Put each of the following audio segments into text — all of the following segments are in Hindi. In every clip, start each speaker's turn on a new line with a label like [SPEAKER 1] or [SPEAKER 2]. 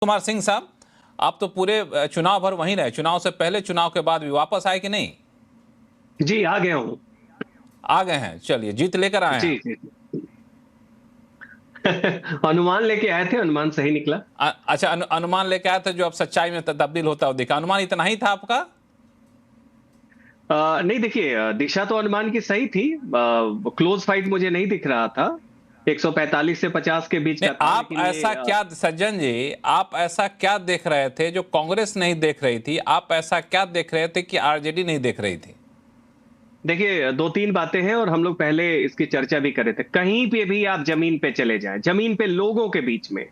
[SPEAKER 1] कुमार सिंह साहब, आप तो पूरे चुनाव भर वहीं रहे, चुनाव से पहले चुनाव के बाद भी वापस आए कि नहीं?
[SPEAKER 2] जी, आ गया हूँ।
[SPEAKER 1] आ गए हैं, चलिए जीत लेकर आए
[SPEAKER 2] जी,
[SPEAKER 1] हैं।
[SPEAKER 2] जी। अनुमान लेके आए थे, अनुमान सही निकला।
[SPEAKER 1] अच्छा, अनुमान लेके आए थे जो अब सच्चाई में तब्दील होता हुआ दिखा। अनुमान इतना ही था आपका?
[SPEAKER 2] नहीं देखिए, दिशा तो अनुमान की सही थी। क्लोज फाइट मुझे नहीं दिख रहा था। 145 से 50 के बीच
[SPEAKER 1] नहीं,
[SPEAKER 2] का था,
[SPEAKER 1] आप
[SPEAKER 2] लेकिन
[SPEAKER 1] ऐसा क्या, सज्जन जी, आप ऐसा क्या देख रहे थे जो कांग्रेस नहीं देख रही थी? आप ऐसा क्या देख रहे थे कि आरजेडी नहीं देख रही थी?
[SPEAKER 2] देखिए, दो तीन बातें हैं और हम लोग पहले इसकी चर्चा भी करे थे। कहीं पे भी आप जमीन पे चले जाएं, जमीन पे लोगों के बीच में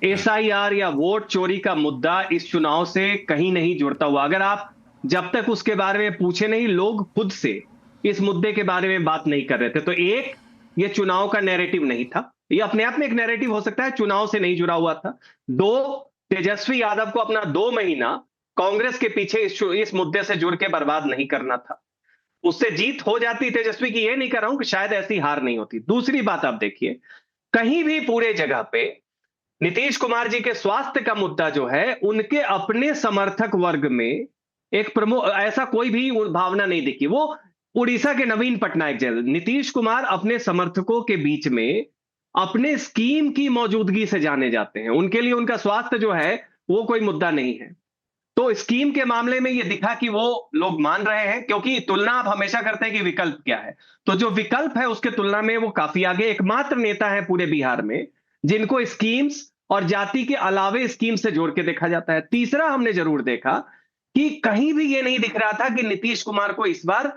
[SPEAKER 2] एसआईआर या वोट चोरी का मुद्दा इस चुनाव से कहीं नहीं जुड़ता हुआ। अगर आप जब तक उसके बारे में पूछे नहीं, लोग खुद से इस मुद्दे के बारे में बात नहीं कर रहे थे। तो एक, ये चुनाव का नैरेटिव नहीं था। ये अपने आप में एक नैरेटिव हो सकता है, चुनाव से नहीं जुड़ा हुआ था। दो, तेजस्वी यादव को अपना 2 महीना कांग्रेस के पीछे इस मुद्दे से जुड़ के बर्बाद नहीं करना था। उससे जीत हो जाती तेजस्वी की, ये नहीं कर रहा हूं कि शायद ऐसी हार नहीं होती। दूसरी बात आप देखिए, कहीं भी पूरे जगह पे नीतीश कुमार जी के स्वास्थ्य का मुद्दा जो है, उनके अपने समर्थक वर्ग में एक प्रमुख ऐसा कोई भी भावना नहीं दिखी। वो उड़ीसा के नवीन पटनायक जैसे नीतीश कुमार अपने समर्थकों के बीच में अपने स्कीम की मौजूदगी से जाने जाते हैं। उनके लिए उनका स्वास्थ्य जो है वो कोई मुद्दा नहीं है। तो स्कीम के मामले में ये दिखा कि वो लोग मान रहे हैं, क्योंकि तुलना आप हमेशा करते हैं कि विकल्प क्या है। तो जो विकल्प है उसके तुलना में वो काफी आगे, एकमात्र नेता है पूरे बिहार में जिनको स्कीम्स और जाति के अलावे स्कीम से जोड़ के देखा जाता है। तीसरा, हमने जरूर देखा कि कहीं भी ये नहीं दिख रहा था कि नीतीश कुमार को इस बार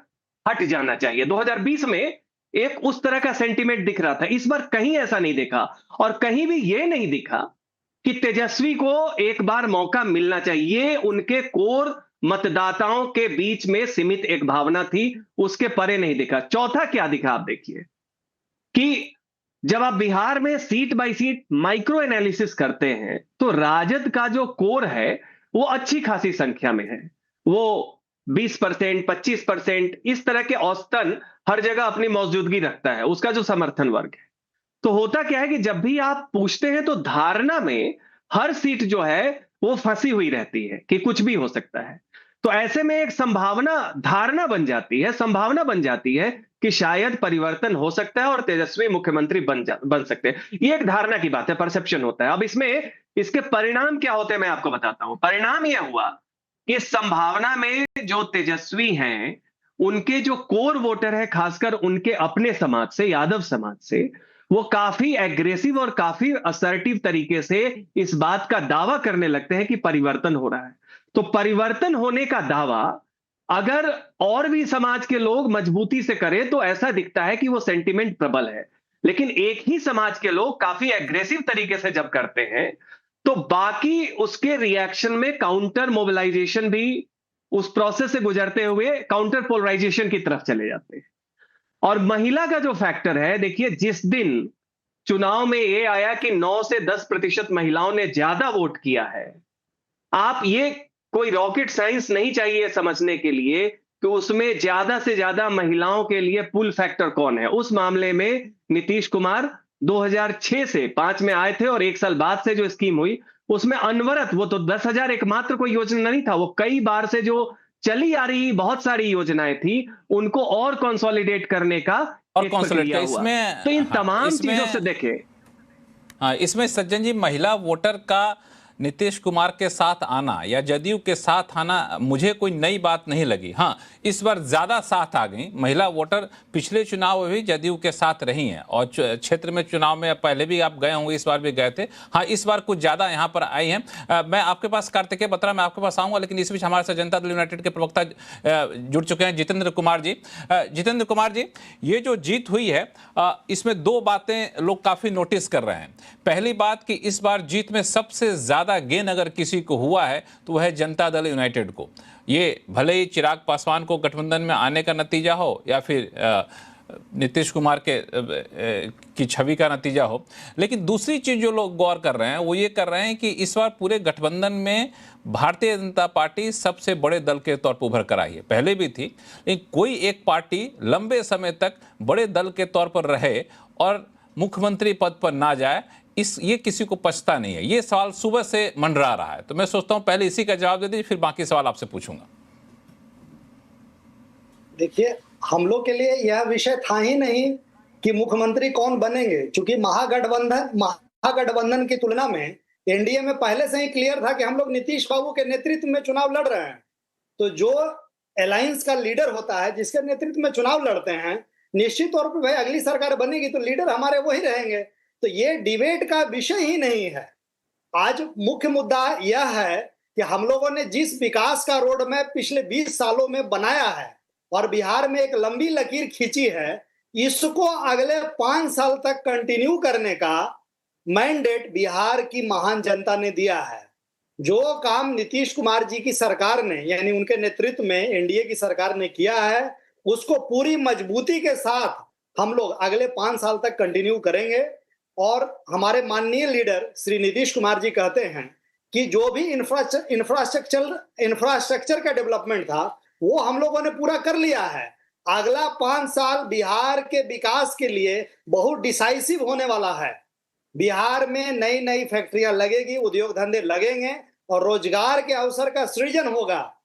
[SPEAKER 2] हट जाना चाहिए। 2020 में एक उस तरह का सेंटीमेंट दिख रहा था, इस बार कहीं ऐसा नहीं देखा। और कहीं भी ये नहीं दिखा कि तेजस्वी को एक बार मौका मिलना चाहिए। उनके कोर मतदाताओं के बीच में सीमित एक भावना थी, उसके परे नहीं दिखा। चौथा क्या दिखा, आप देखिए कि जब आप बिहार में seat by seat micro analysis करते हैं, तो राजद का जो कोर है वो अच्छी खासी संख्या में है। वो 20%, 25% इस तरह के औसतन हर जगह अपनी मौजूदगी रखता है, उसका जो समर्थन वर्ग है। तो होता क्या है कि जब भी आप पूछते हैं तो धारणा में हर सीट जो है वो फंसी हुई रहती है कि कुछ भी हो सकता है। तो ऐसे में एक संभावना, धारणा बन जाती है, संभावना बन जाती है कि शायद परिवर्तन हो सकता है और तेजस्वी मुख्यमंत्री बन सकते हैं। ये एक धारणा की बात है, परसेप्शन होता है। अब इसमें इसके परिणाम क्या होते हैं मैं आपको बताता हूं। परिणाम यह हुआ कि इस संभावना में जो तेजस्वी हैं, उनके जो कोर वोटर है, खासकर उनके अपने समाज से, यादव समाज से, वो काफी एग्रेसिव और काफी असर्टिव तरीके से इस बात का दावा करने लगते हैं कि परिवर्तन हो रहा है। तो परिवर्तन होने का दावा अगर और भी समाज के लोग मजबूती से करें तो ऐसा दिखता है कि वो सेंटिमेंट प्रबल है। लेकिन एक ही समाज के लोग काफी एग्रेसिव तरीके से जब करते हैं, तो बाकी उसके रिएक्शन में काउंटर मोबिलाइजेशन भी, उस प्रोसेस से गुजरते हुए काउंटर पोलराइजेशन की तरफ चले जाते हैं। और महिला का जो फैक्टर है, देखिए जिस दिन चुनाव में ये आया कि 9 से 10% महिलाओं ने ज्यादा वोट किया है, आप ये, कोई रॉकेट साइंस नहीं चाहिए समझने के लिए कि उसमें ज्यादा से ज्यादा महिलाओं के लिए पुल फैक्टर कौन है। उस मामले में नीतीश कुमार 2006 से 5 में आए थे और 1 साल बाद से जो स्कीम हुई उसमें अनवरत, वो तो 10,000 एकमात्र कोई योजना नहीं था, वो कई बार से जो चली आ रही बहुत सारी योजनाएं थी, उनको और कंसोलिडेट करने का
[SPEAKER 1] और
[SPEAKER 2] एक
[SPEAKER 1] कॉन्सुलेट का
[SPEAKER 2] प्रक्रिया हुआ।
[SPEAKER 1] इसमें,
[SPEAKER 2] तो इन
[SPEAKER 1] हाँ
[SPEAKER 2] तमाम चीजों से
[SPEAKER 1] इसमें,
[SPEAKER 2] देखें।
[SPEAKER 1] हाँ इसमें सज्जन जी, महिला वोटर का नीतीश कुमार के साथ आना या जदयू के साथ आना मुझे कोई नई बात नहीं लगी। हाँ, इस बार ज़्यादा साथ आ गई महिला वोटर। पिछले चुनाव में भी जदयू के साथ रही हैं और क्षेत्र में चुनाव में पहले भी आप गए होंगे, इस बार भी गए थे। हाँ, इस बार कुछ ज़्यादा यहाँ पर आई हैं। मैं आपके पास कार्तिकेय बत्रा, मैं आपके पास आऊँगा, लेकिन इस बीच हमारे साथ जनता दल यूनाइटेड के प्रवक्ता जुड़ चुके हैं, जितेंद्र कुमार जी। जितेंद्र कुमार जी, ये जो जीत हुई है, इसमें दो बातें लोग काफ़ी नोटिस कर रहे हैं। पहली बात कि इस बार जीत में सबसे ज़्यादा गेन अगर किसी को हुआ है तो वह है जनता दल यूनाइटेड को। ये भले ही चिराग पासवान को गठबंधन में आने का नतीजा हो या फिर नीतीश कुमार के की छवि का नतीजा हो, लेकिन दूसरी चीज जो लोग गौर कर रहे हैं वो ये कर रहे हैं कि इस बार पूरे गठबंधन में भारतीय जनता पार्टी सबसे बड़े दल के तौर पर उभर कर आई है। पहले भी थी, लेकिन कोई एक पार्टी लंबे समय तक बड़े दल के तौर पर रहे और मुख्यमंत्री पद पर ना जाए, ये किसी को पछता नहीं है। ये सवाल सुबह से मंडरा रहा है, तो मैं सोचता हूं पहले इसी का जवाब दे दीजिए, फिर बाकी सवाल आपसे पूछूंगा।
[SPEAKER 3] देखिए, हम लोग के लिए यह विषय था ही नहीं कि मुख्यमंत्री कौन बनेंगे, क्योंकि महागठबंधन की तुलना में एनडीए में पहले से ही क्लियर था कि हम लोग नीतीश बाबू के नेतृत्व में चुनाव लड़ रहे हैं। तो जो अलायंस का लीडर होता है, जिसके नेतृत्व में चुनाव लड़ते हैं, निश्चित तौर पर भाई अगली सरकार बनेगी तो लीडर हमारे वही रहेंगे। तो ये डिबेट का विषय ही नहीं है। आज मुख्य मुद्दा यह है कि हम लोगों ने जिस विकास का रोड मैप पिछले 20 सालों में बनाया है और बिहार में एक लंबी लकीर खींची है, इसको अगले 5 साल तक कंटिन्यू करने का मैंडेट बिहार की महान जनता ने दिया है। जो काम नीतीश कुमार जी की सरकार ने, यानी उनके नेतृत्व में एनडीए की सरकार ने किया है, उसको पूरी मजबूती के साथ हम लोग अगले 5 साल तक कंटिन्यू करेंगे। और हमारे माननीय लीडर श्री नीतीश कुमार जी कहते हैं कि जो भी इंफ्रास्ट्रक्चर का डेवलपमेंट था वो हम लोगों ने पूरा कर लिया है। अगला 5 साल बिहार के विकास के लिए बहुत डिसाइसिव होने वाला है। बिहार में नई नई फैक्ट्रियां लगेगी, उद्योग धंधे लगेंगे और रोजगार के अवसर का सृजन होगा।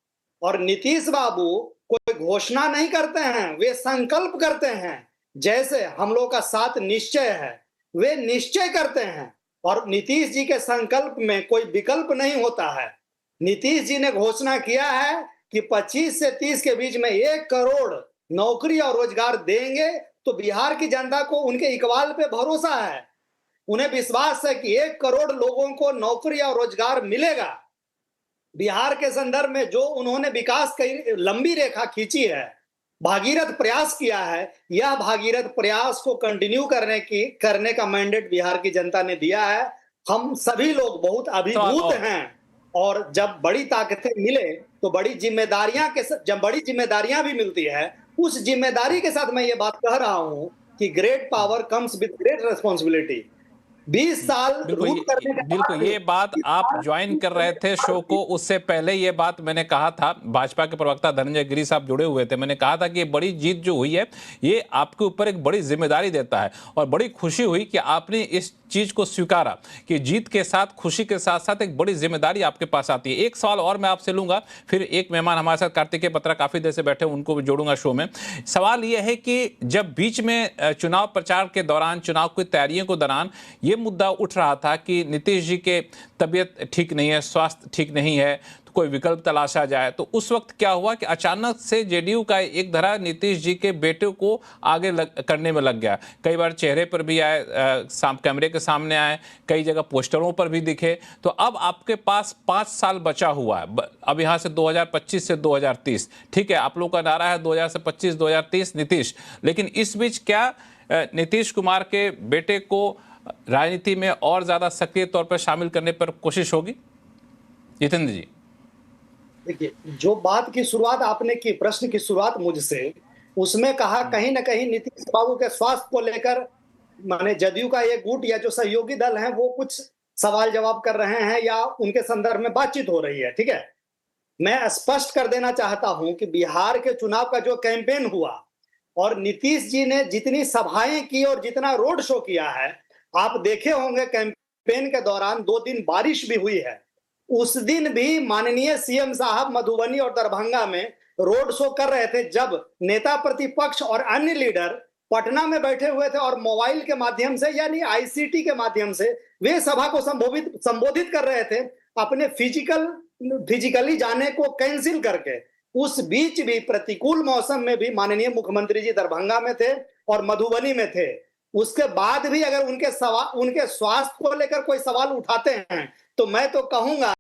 [SPEAKER 3] और नीतीश बाबू कोई घोषणा नहीं करते हैं, वे संकल्प करते हैं। जैसे हम लोग का 7 निश्चय है, वे निश्चय करते हैं। और नीतीश जी के संकल्प में कोई विकल्प नहीं होता है। नीतीश जी ने घोषणा किया है कि 25 से 30 के बीच में 1 करोड़ नौकरी और रोजगार देंगे। तो बिहार की जनता को उनके इकबाल पे भरोसा है, उन्हें विश्वास है कि 1 करोड़ लोगों को नौकरी और रोजगार मिलेगा। बिहार के संदर्भ में जो उन्होंने विकास की लंबी रेखा खींची है, भागीरथ प्रयास किया है, यह भागीरथ प्रयास को कंटिन्यू करने का मैंडेट बिहार की जनता ने दिया है। हम सभी लोग बहुत अभिभूत हैं और जब बड़ी ताकतें मिले तो जब बड़ी जिम्मेदारियां भी मिलती है, उस जिम्मेदारी के साथ मैं ये बात कह रहा हूं कि great power comes with great responsibility. 20 साल रूट करने के
[SPEAKER 1] बिल्कुल ये बात आप ज्वाइन कर रहे थे शो को, उससे पहले ये बात मैंने कहा था, भाजपा के प्रवक्ता धनंजय गिरी साहब जुड़े हुए थे, मैंने कहा था कि ये बड़ी जीत जो हुई है ये आपके ऊपर एक बड़ी जिम्मेदारी देता है। और बड़ी खुशी हुई कि आपने इस चीज को स्वीकारा कि जीत के साथ, खुशी के साथ साथ एक बड़ी जिम्मेदारी आपके पास आती है। एक सवाल और मैं आपसे लूंगा, फिर एक मेहमान हमारे साथ कार्तिकेय बत्रा काफी देर से बैठे, उनको भी जोड़ूंगा शो में। सवाल यह है कि जब बीच में चुनाव प्रचार के दौरान, चुनाव की तैयारियों के दौरान ये मुद्दा उठ रहा था कि नीतीश जी के तबीयत ठीक नहीं है, स्वास्थ्य ठीक नहीं है, तो कोई विकल्प तलाशा जाए, तो उस वक्त क्या हुआ कि अचानक से जेडीयू का एक धड़ा नीतीश जी के बेटे को आगे करने में लग गया। कई बार चेहरे पर भी आए, कैमरे के सामने आए, कई जगह पोस्टरों पर भी दिखे। तो अब आपके पास 5 साल बचा हुआ है, अब यहाँ से 2025 से 2030, ठीक है, आप लोगों का नारा है 2000 से 25, 2030 नीतीश, लेकिन इस बीच क्या नीतीश कुमार के बेटे को राजनीति में और ज्यादा सक्रिय तौर पर शामिल करने पर कोशिश होगी? जितेंद्र जी,
[SPEAKER 3] देखिए, जो बात की शुरुआत आपने की, प्रश्न की शुरुआत मुझसे, उसमें कहा कहीं ना कहीं नीतीश बाबू के स्वास्थ्य को लेकर माने जदयू का ये गुट या जो सहयोगी दल है वो कुछ सवाल जवाब कर रहे हैं या उनके संदर्भ में बातचीत हो रही है। ठीक है, मैं स्पष्ट कर देना चाहता हूं कि बिहार के चुनाव का जो कैंपेन हुआ और नीतीश जी ने जितनी सभाएं की और जितना रोड शो किया है, आप देखे होंगे कैंपेन के दौरान 2 दिन बारिश भी हुई है। उस दिन भी माननीय सीएम साहब मधुबनी और दरभंगा में रोड शो कर रहे थे, जब नेता प्रतिपक्ष और अन्य लीडर पटना में बैठे हुए थे और मोबाइल के माध्यम से यानी आईसीटी के माध्यम से वे सभा को संबोधित कर रहे थे, अपने फिजिकली जाने को कैंसिल करके। उस बीच भी प्रतिकूल मौसम में भी माननीय मुख्यमंत्री जी दरभंगा में थे और मधुबनी में थे। उसके बाद भी अगर उनके स्वास्थ्य को लेकर कोई सवाल उठाते हैं तो मैं तो कहूंगा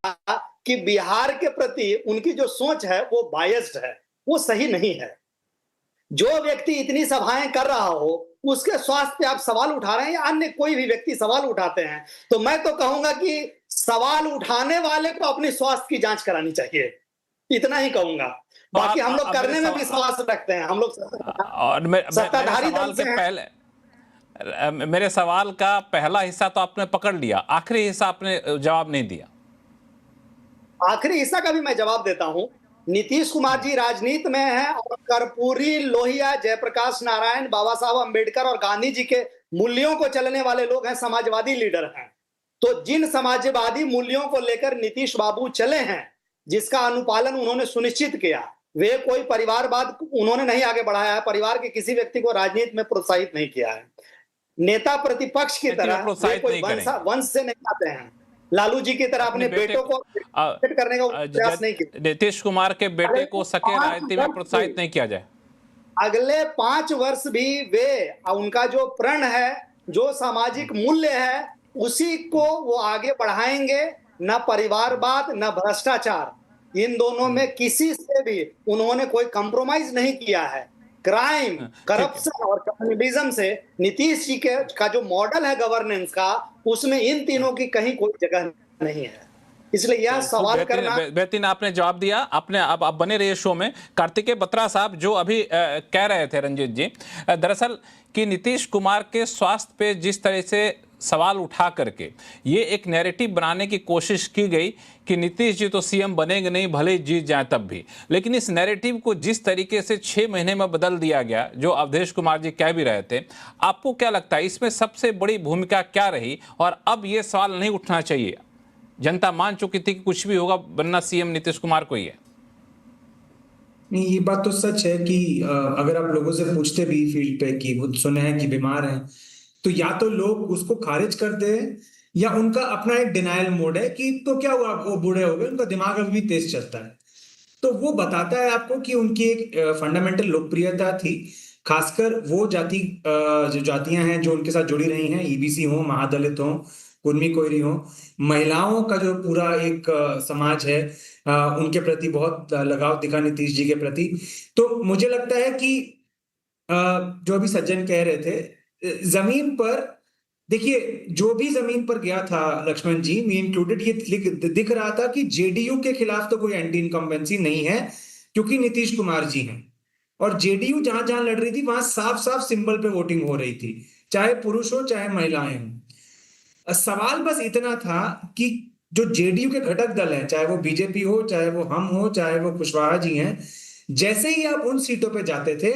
[SPEAKER 3] कि बिहार के प्रति उनकी जो सोच है वो बायस्ड है, वो सही नहीं है। जो व्यक्ति इतनी सभाएं कर रहा हो उसके स्वास्थ्य पे आप सवाल उठा रहे हैं या अन्य कोई भी व्यक्ति सवाल उठाते हैं, तो मैं तो कहूंगा कि सवाल उठाने वाले को अपनी स्वास्थ्य की जांच करानी चाहिए, इतना ही कहूंगा। बाकी हम लोग करने में विश्वास रखते हैं, हम लोग सत्ताधारी दल से हैं।
[SPEAKER 1] मेरे सवाल का पहला हिस्सा तो आपने पकड़ लिया, आखिरी हिस्सा आपने जवाब नहीं दिया।
[SPEAKER 3] आखिरी हिस्सा का भी मैं जवाब देता हूं। नीतीश कुमार जी राजनीति में हैं और कर्पूरी, लोहिया, जयप्रकाश नारायण, बाबा साहब अंबेडकर और गांधी जी के मूल्यों को चलने वाले लोग हैं, समाजवादी लीडर हैं। तो जिन समाजवादी मूल्यों को लेकर नीतीश बाबू चले हैं, जिसका अनुपालन उन्होंने सुनिश्चित किया, वे कोई परिवारवाद उन्होंने नहीं आगे बढ़ाया है, परिवार के किसी व्यक्ति को राजनीति में प्रोत्साहित नहीं किया है। नेता प्रतिपक्ष की तरह वे
[SPEAKER 1] प्रोत्साहित
[SPEAKER 3] कोई
[SPEAKER 1] नहीं करेंगे।
[SPEAKER 3] वंश से नहीं आते हैं। लालू जी की तरह अपने बेटों को करने का प्रयास नहीं किया।
[SPEAKER 1] नीतीश कुमार के बेटे को सके राजनीति में प्रोत्साहित नहीं किया जाए।
[SPEAKER 3] अगले 5 वर्ष भी वे उनका जो प्रण है, जो सामाजिक मूल्य है, उसी को वो आगे बढ़ाएंगे। न परिवारवाद न भ्रष्टाचार, इन दोनों में किसी से भी उन्होंने कोई कंप्रोमाइज नहीं किया है। क्राइम, करप्शन और कम्युनिज्म से नीतीश जी का जो मॉडल है गवर्नेंस का, उसमें इन तीनों की कहीं कोई जगह नहीं है। इसलिए यह सवाल करना
[SPEAKER 1] बेहतरीन आपने जवाब दिया। आपने अब बने रहिए शो में। कार्तिकेय बत्रा साहब जो अभी कह रहे थे रंजीत जी, दरअसल कि नीतीश कुमार के स्वास्थ्य पे जिस तरह से सवाल उठा करके ये एक नैरेटिव बनाने की कोशिश की गई कि नीतीश जी तो सीएम बनेंगे नहीं, भले ही जीत जाए तब भी, लेकिन इस नैरेटिव को जिस तरीके से 6 महीने में बदल दिया गया, जो अवधेश कुमार जी कह भी रहे थे, आपको क्या लगता है इसमें सबसे बड़ी भूमिका क्या रही? और अब ये सवाल नहीं उठना चाहिए, जनता मान चुकी थी कि कुछ भी होगा बनना सीएम नीतीश कुमार को ही है।
[SPEAKER 4] नहीं, ये बात तो सच है कि अगर आप लोगों से पूछते भी फील्ड पे कि वो सुने हैं कि बीमार हैं, तो या तो लोग उसको खारिज करते हैं या उनका अपना एक डिनायल मोड है कि तो क्या हुआ, वो बूढ़े हो गए, उनका दिमाग अभी भी तेज चलता है। तो वो बताता है आपको कि उनकी एक फंडामेंटल लोकप्रियता थी, खासकर वो जो जातियां हैं जो उनके साथ जुड़ी रही हैं, ईबीसी हो, महादलित हो, कुर्मी कोयरी हो, महिलाओं का जो पूरा एक समाज है, उनके प्रति बहुत लगाव दिखा नीतीश जी के प्रति। तो मुझे लगता है कि जो अभी सज्जन कह रहे थे, जमीन पर देखिए, जो भी जमीन पर गया था लक्ष्मण जी, मी इंक्लूडेड, ये दिख रहा था कि जेडीयू के खिलाफ तो कोई एंटी इनकम्बेंसी नहीं है, क्योंकि नीतीश कुमार जी हैं। और जेडीयू जहां जहां लड़ रही थी वहां साफ साफ सिंबल पे वोटिंग हो रही थी, चाहे पुरुष हो चाहे महिलाएं हो। सवाल बस इतना था कि जो जेडीयू के घटक दल हैं, चाहे वो बीजेपी हो, चाहे वो हम हो, चाहे वो कुशवाहा जी हैं, जैसे ही आप उन सीटों पे जाते थे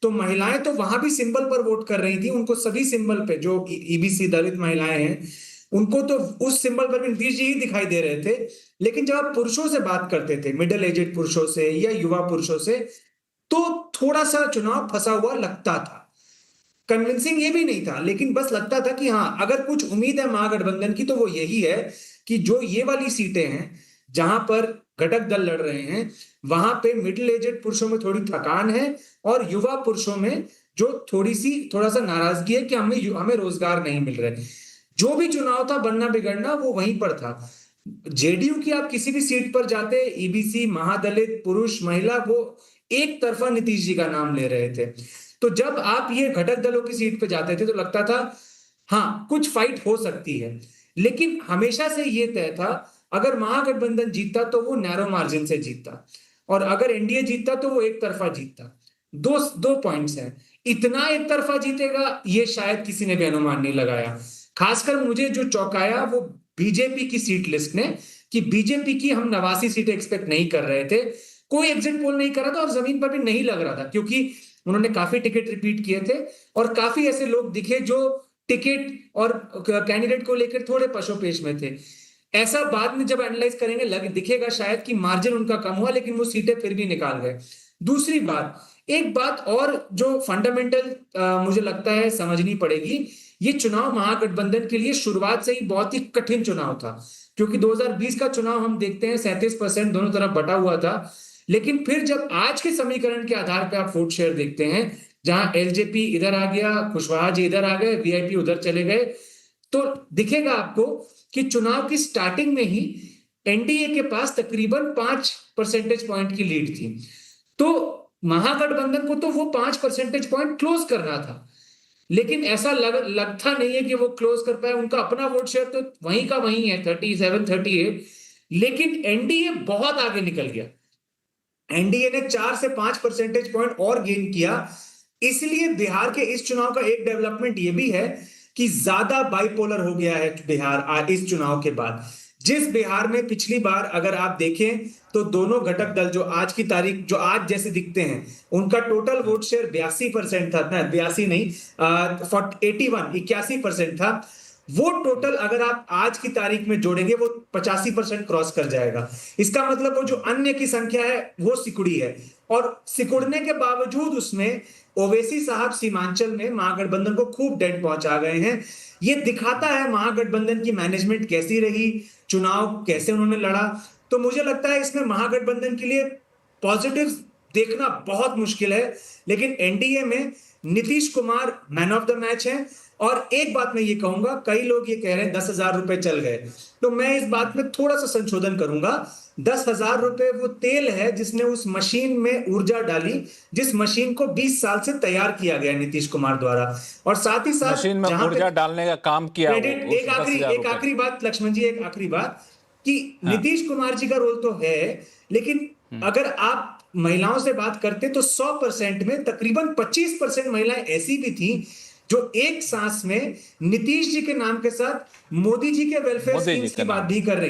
[SPEAKER 4] तो महिलाएं तो वहां भी सिंबल पर वोट कर रही थी। उनको सभी सिंबल पे, जो ईबीसी दलित महिलाएं हैं, उनको तो उस सिंबल पर भी नीतीश जी ही दिखाई दे रहे थे। लेकिन जब आप पुरुषों से बात करते थे, मिडिल एजेड पुरुषों से या युवा पुरुषों से, तो थोड़ा सा चुनाव फंसा हुआ लगता था। कन्विंसिंग ये भी नहीं था, लेकिन बस लगता था कि हाँ, अगर कुछ उम्मीद है महागठबंधन की तो वो यही है कि जो ये वाली सीटें हैं जहां पर घटक दल लड़ रहे हैं, वहां पे मिडिल एजेड पुरुषों में थोड़ी थकान है और युवा पुरुषों में जो थोड़ा सा नाराजगी है कि हमें रोजगार नहीं मिल रहे। जो भी चुनाव था बनना बिगड़ना वो वहीं पर था। जेडीयू की आप किसी भी सीट पर जाते, ईबीसी, महादलित, पुरुष, महिला, वो एक तरफा नीतीश जी का नाम ले रहे थे। तो जब आप ये घटक दलों की सीट पर जाते थे तो लगता था हाँ, कुछ फाइट हो सकती है। लेकिन हमेशा से ये तय था, अगर महागठबंधन जीतता तो वो नैरो मार्जिन से जीतता, और अगर एनडीए जीतता तो वो एक तरफा जीतता। दो पॉइंट्स हैं। इतना एक तरफा जीतेगा ये शायद किसी ने भी अनुमान नहीं लगाया। खासकर मुझे जो चौंकाया वो बीजेपी की सीट लिस्ट ने, कि बीजेपी की हम 89 सीटें एक्सपेक्ट नहीं कर रहे थे। कोई एग्जिट पोल नहीं कर रहा था और जमीन पर भी नहीं लग रहा था, क्योंकि उन्होंने काफी टिकट रिपीट किए थे और काफी ऐसे लोग दिखे जो टिकट और कैंडिडेट को लेकर थोड़े पशोपेश में थे। ऐसा बाद में जब एनालाइज करेंगे दिखेगा शायद कि मार्जिन उनका कम हुआ, लेकिन वो सीटें फिर भी निकाल गए। दूसरी बात, एक बात और जो फंडामेंटल मुझे लगता है समझनी पड़ेगी, ये चुनाव महागठबंधन के लिए शुरुआत से ही बहुत ही कठिन चुनाव था, क्योंकि 2020 का चुनाव हम देखते हैं 37% दोनों तरफ बटा हुआ था। लेकिन फिर जब आज के समीकरण के आधार पर आप वोट शेयर देखते हैं, जहां एलजेपी इधर आ गया, कुशवाहा जी इधर आ गए, वीआईपी उधर चले गए, तो दिखेगा आपको कि चुनाव की स्टार्टिंग में ही एनडीए के पास तकरीबन 5 परसेंटेज पॉइंट की लीड थी। तो महागठबंधन को तो वो 5 परसेंटेज पॉइंट क्लोज करना था, लेकिन ऐसा लगता नहीं है कि वो क्लोज कर पाए। उनका अपना वोट शेयर तो वहीं का वहीं है, 37-38, लेकिन एनडीए बहुत आगे निकल गया। एनडीए ने 4 से 5 परसेंटेज पॉइंट और गेन किया। इसलिए बिहार के इस चुनाव का एक डेवलपमेंट ये भी है कि ज्यादा बाइपोलर हो गया है बिहार इस चुनाव के बाद। जिस बिहार में पिछली बार अगर आप देखें तो दोनों घटक दल जो आज की तारीख जो आज जैसे दिखते हैं उनका टोटल वोट शेयर 82% था ना, 82 नहीं 81% था। वो टोटल अगर आप आज की तारीख में जोड़ेंगे वो 85% क्रॉस कर जाएगा। इसका मतलब वो जो अन्य की संख्या है वो सिकुड़ी है, और सिकुड़ने के बावजूद उसमें ओवैसी साहब सीमांचल में महागठबंधन को खूब डेंट पहुंचा गए हैं। ये दिखाता है महागठबंधन की मैनेजमेंट कैसी रही, चुनाव कैसे उन्होंने लड़ा। तो मुझे लगता है इसमें महागठबंधन के लिए पॉजिटिव देखना बहुत मुश्किल है, लेकिन एनडीए में Nitish Kumar man of the match है। और एक बात मैं ये कहूंगा, कई लोग ये कह रहे हैं 10,000 रुपए चल गए, तो मैं इस बात में थोड़ा सा संशोधन करूंगा। 10,000 रुपए वो तेल है जिसने उस मशीन में ऊर्जा डाली, जिस मशीन को 20 साल से तैयार किया गया नीतीश कुमार द्वारा। और साथ ही साथ
[SPEAKER 1] मशीन में ऊर्जा डालने का काम किया
[SPEAKER 4] क्रेडिट,
[SPEAKER 1] वो,
[SPEAKER 4] एक आखिरी बात लक्ष्मण जी, एक आखिरी बात कि नीतीश कुमार जी का रोल तो है, लेकिन अगर आप महिलाओं से बात करते तो 100% में तकरीबन 25% महिलाएं ऐसी भी थी जो एक सांस में नीतीश जी के नाम के साथ मोदी जी के वेलफेयर
[SPEAKER 1] मोदी जी
[SPEAKER 4] स्कीम्स
[SPEAKER 1] के
[SPEAKER 4] की बात
[SPEAKER 1] नाम।
[SPEAKER 4] भी कर रही